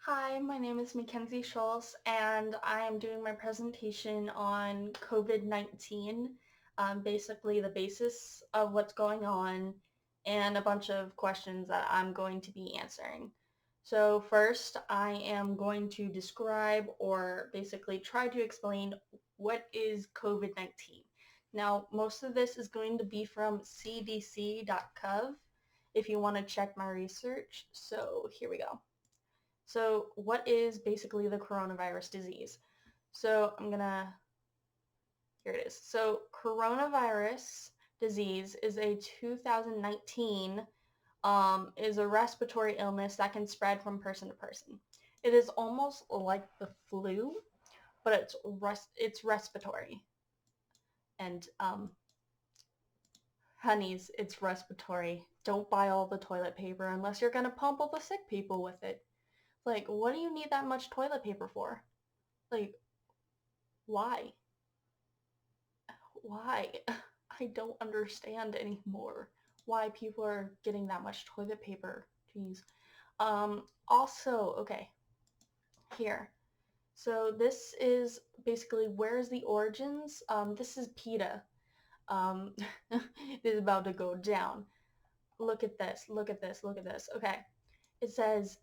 Hi, my name is Mackenzie Schultz, and I am doing my presentation on COVID-19, basically the basis of what's going on, and a bunch of questions that I'm going to be answering. So first, I am going to describe or basically try to explain what is COVID-19. Now, most of this is going to be from cdc.gov if you want to check my research. So here we go. So what is basically the coronavirus disease? So here it is. So coronavirus disease is a 2019 is a respiratory illness that can spread from person to person. It is almost like the flu, but it's respiratory. And honeys, it's respiratory. Don't buy all the toilet paper unless you're gonna pump all the sick people with it. Like, what do you need that much toilet paper for? Like, why? Why? I don't understand anymore why people are getting that much toilet paper. Jeez. Also, okay, here. So this is basically where's the origins? This is PETA. Um, this is about to go down. Look at this, look at this, look at this. Okay. It says,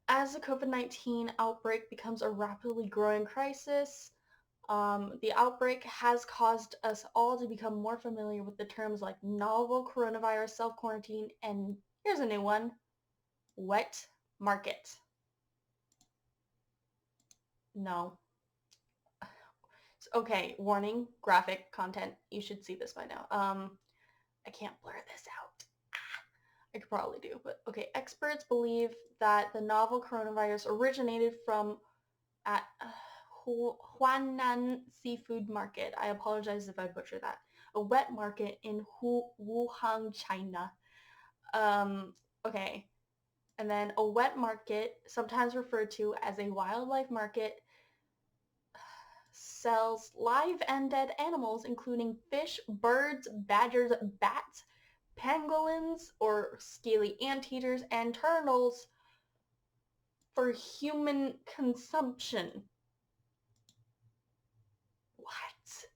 as the COVID-19 outbreak becomes a rapidly growing crisis, the outbreak has caused us all to become more familiar with the terms like novel coronavirus, self-quarantine, and here's a new one, wet market. No. Okay, warning, graphic content. You should see this by now. I can't blur this out. I could probably do, but okay. Experts believe that the novel coronavirus originated from at Huanan Seafood Market. I apologize if I butcher that. A wet market in Wuhan, China. Okay. And then a wet market, sometimes referred to as a wildlife market, sells live and dead animals, including fish, birds, badgers, bats, pangolins, or scaly anteaters, and turtles for human consumption. What?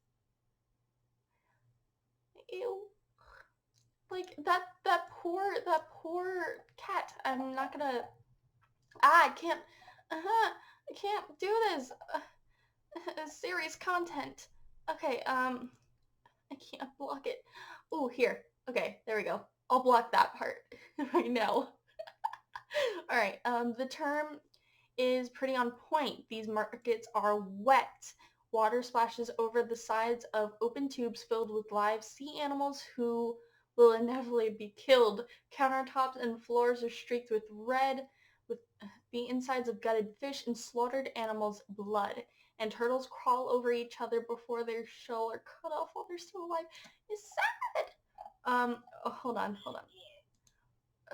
Ew. Like that poor cat. I'm not gonna. I can't. I can't do this. Serious content. Okay. I can't block it. Oh, here. Okay, there we go. I'll block that part right now. All right. The term is pretty on point. These markets are wet. Water splashes over the sides of open tubes filled with live sea animals who will inevitably be killed. Countertops and floors are streaked with red, with the insides of gutted fish and slaughtered animals' blood. And turtles crawl over each other before their shell are cut off while they're still alive. It's sad. Oh, hold on.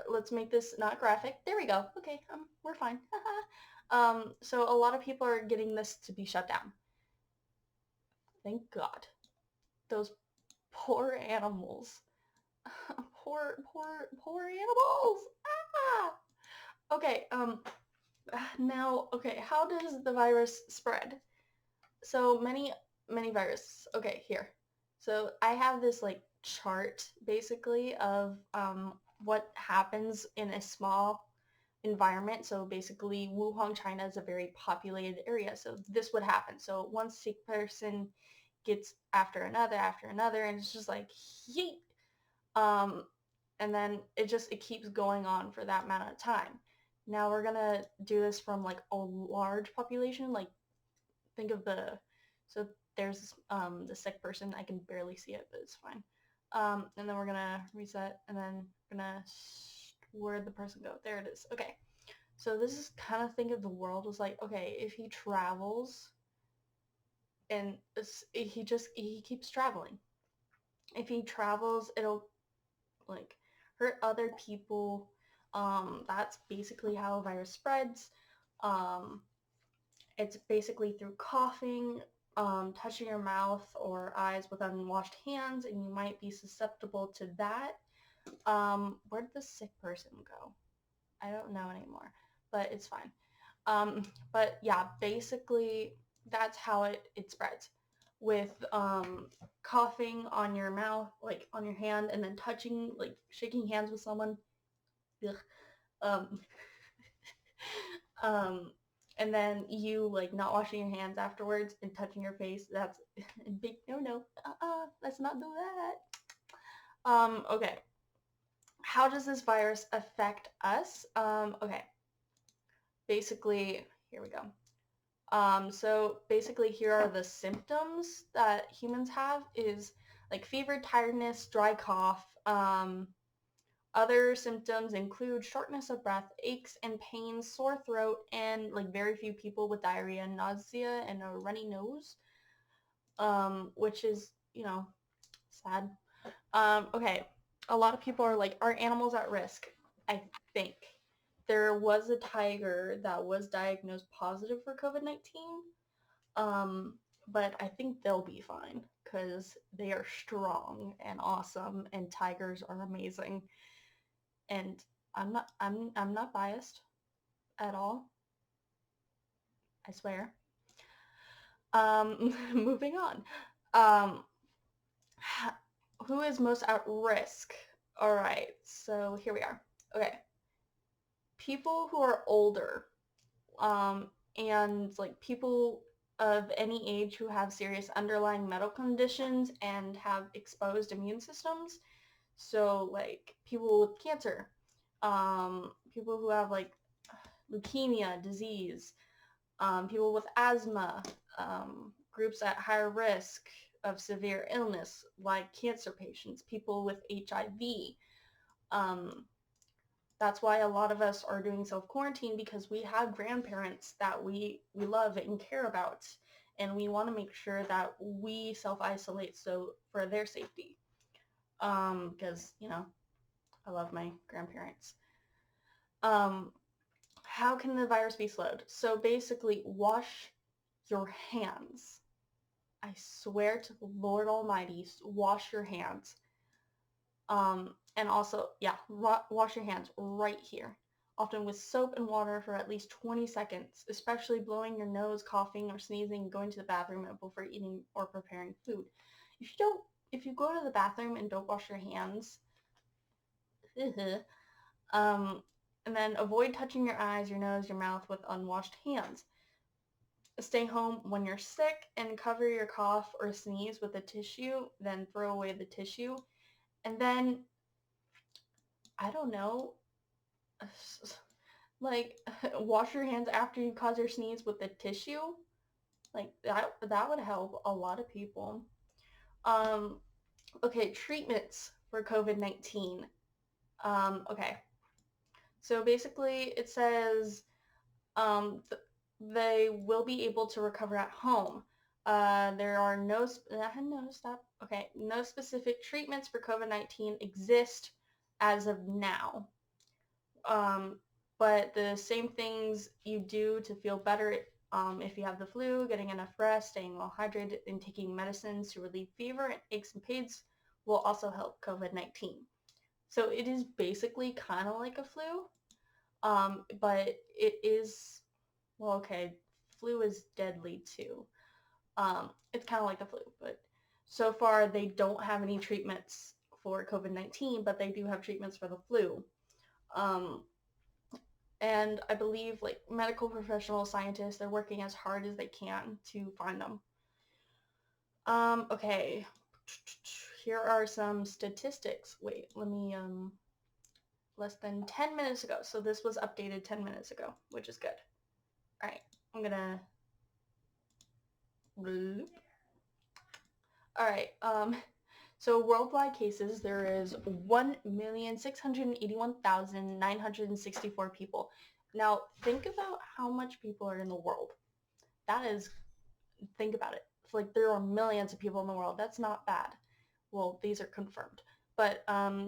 Let's make this not graphic. There we go. Okay, we're fine. So a lot of people are getting this to be shut down. Thank God. Those poor animals. poor animals. Ah! Okay, now, okay, how does the virus spread? So many viruses. Okay, here. So I have this like chart basically of what happens in a small environment. So basically Wuhan, China is a very populated area. So this would happen. So one sick person gets after another, and it's just like yeet. Um, and then it keeps going on for that amount of time. Now we're gonna do this from like a large population, like think of so there's the sick person. I can barely see it, but it's fine. And then we're gonna reset, and then we're gonna where'd the person go? There it is. Okay. So this is kind of think of the world as like, okay, if he travels and he keeps traveling. If he travels, it'll like hurt other people. That's basically how a virus spreads. Um, It's basically through coughing, touching your mouth or eyes with unwashed hands, and you might be susceptible to that. Where did the sick person go? I don't know anymore, but it's fine. But yeah, basically that's how it spreads with coughing on your mouth, like on your hand, and then touching, like shaking hands with someone. Ugh. Um, um, and then you like not washing your hands afterwards and touching your face. That's a big no. Let's not do that. Okay. How does this virus affect us? Okay. Basically, here we go. So basically here are the symptoms that humans have is like fever, tiredness, dry cough. Other symptoms include shortness of breath, aches and pains, sore throat, and like very few people with diarrhea, nausea, and a runny nose, which is, sad. Okay, a lot of people are like, are animals at risk? I think. There was a tiger that was diagnosed positive for COVID-19. Um, but I think they'll be fine because they are strong and awesome and tigers are amazing. And I'm not biased at all. I swear. Moving on. Um, who is most at risk? All right, so here we are. Okay, people who are older, um, and like people of any age who have serious underlying medical conditions and have exposed immune systems. So like people with cancer, people who have like leukemia, disease, people with asthma, groups at higher risk of severe illness like cancer patients, people with HIV. Um, that's why a lot of us are doing self-quarantine because we have grandparents that we love and care about, and we want to make sure that we self-isolate so for their safety. Because, I love my grandparents. Um, how can the virus be slowed? So basically, wash your hands. I swear to the Lord Almighty, wash your hands. And also, yeah, wash your hands right here, often with soap and water for at least 20 seconds, especially blowing your nose, coughing, or sneezing, going to the bathroom before eating or preparing food. If you go to the bathroom and don't wash your hands, um, and then avoid touching your eyes, your nose, your mouth with unwashed hands. Stay home when you're sick and cover your cough or sneeze with a tissue, then throw away the tissue. And then, I don't know, like wash your hands after you cause your sneeze with the tissue. Like that would help a lot of people. Um, okay, treatments for COVID-19. Okay. So basically it says they will be able to recover at home. There are no specific treatments for COVID-19 exist as of now. Um, but the same things you do to feel better if you have the flu, getting enough rest, staying well hydrated, and taking medicines to relieve fever and aches and pains will also help COVID-19. So it is basically kind of like a flu, but it is, well, okay, flu is deadly too. It's kind of like the flu, but so far they don't have any treatments for COVID-19, but they do have treatments for the flu. Um, and I believe like medical professional scientists, they're working as hard as they can to find them. Okay, here are some statistics. Wait, let me, less than 10 minutes ago. So this was updated 10 minutes ago, which is good. All right, I'm gonna bloop. All right, so worldwide cases, there is 1,681,964 people. Now, think about how much people are in the world. That is, think about it. It's like there are millions of people in the world. That's not bad. Well, these are confirmed. But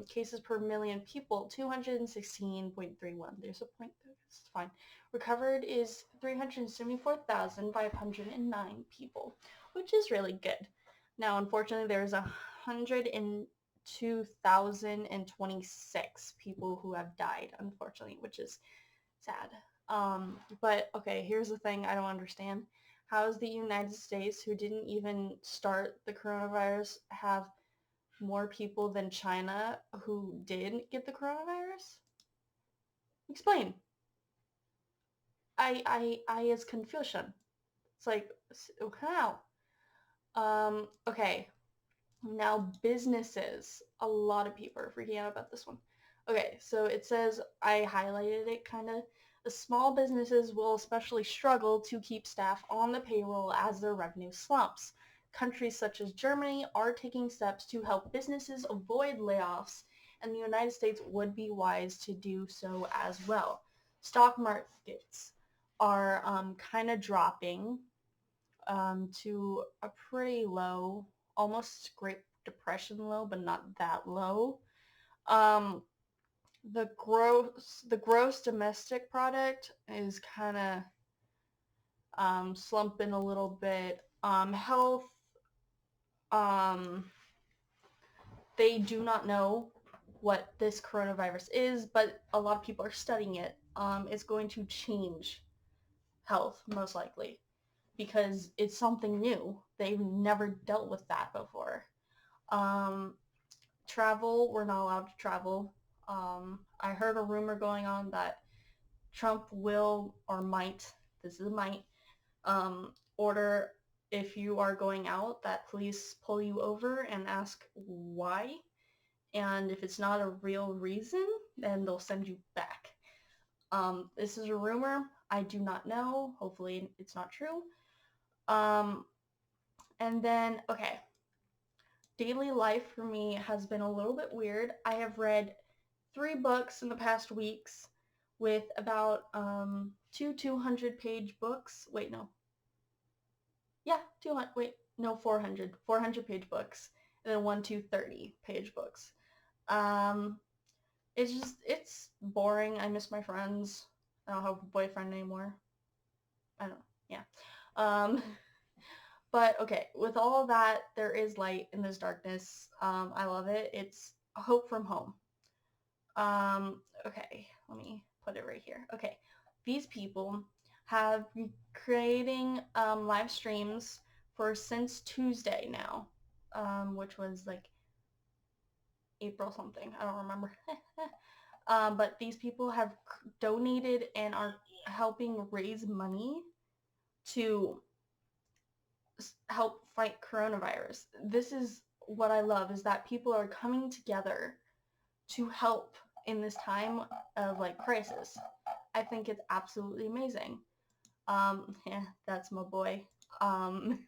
cases per million people, 216.31. There's a point there. It's fine. Recovered is 374,509 people, which is really good. Now, unfortunately, there's 102,026 people who have died, unfortunately, which is sad. But okay, here's the thing I don't understand. How is the United States, who didn't even start the coronavirus, have more people than China who did get the coronavirus? Explain. I is confusion. It's like, how? Okay. Now businesses. A lot of people are freaking out about this one. Okay, so it says, I highlighted it kind of. The small businesses will especially struggle to keep staff on the payroll as their revenue slumps. Countries such as Germany are taking steps to help businesses avoid layoffs, and the United States would be wise to do so as well. Stock markets are kind of dropping to a pretty low, almost Great Depression low, but not that low. Um, the gross domestic product is kind of slumping a little bit. Health, um, they do not know what this coronavirus is, but a lot of people are studying it. It's going to change health most likely because it's something new. They've never dealt with that before. Um, Travel, we're not allowed to travel. I heard a rumor going on that Trump will or might, this is a might, order if you are going out that police pull you over and ask why. And if it's not a real reason, then they'll send you back. This is a rumor. I do not know. Hopefully it's not true. And then, okay, daily life for me has been a little bit weird. I have read 3 books in the past weeks with about 200-page books. Wait, no. Yeah, 200. Wait, no, 400 page books, and then 230-page books. Um, it's boring. I miss my friends. I don't have a boyfriend anymore. I don't. Yeah. Um, but okay, with all of that, there is light in this darkness. I love it. It's hope from home. Okay, let me put it right here. Okay, these people have been creating live streams for since Tuesday now, which was like April something. I don't remember. But these people have donated and are helping raise money to help fight coronavirus. This is what I love, is that people are coming together to help in this time of like crisis. I think it's absolutely amazing. Yeah, that's my boy. Um,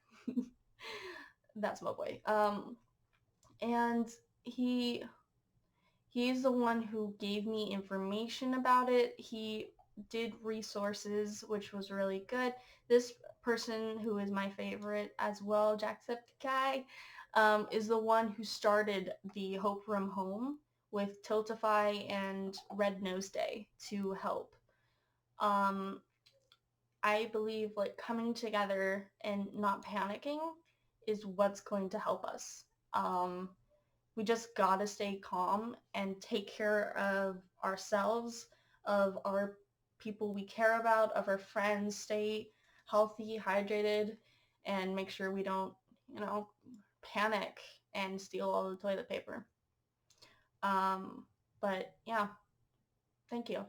that's my boy. And he's the one who gave me information about it. He did resources, which was really good. This person, who is my favorite as well, Jacksepticeye, is the one who started the Hope from Home with Tiltify and Red Nose Day to help. I believe like coming together and not panicking is what's going to help us. We just gotta stay calm and take care of ourselves, of our people we care about, of our friends. Stay healthy, hydrated, and make sure we don't, panic and steal all the toilet paper. But yeah, thank you.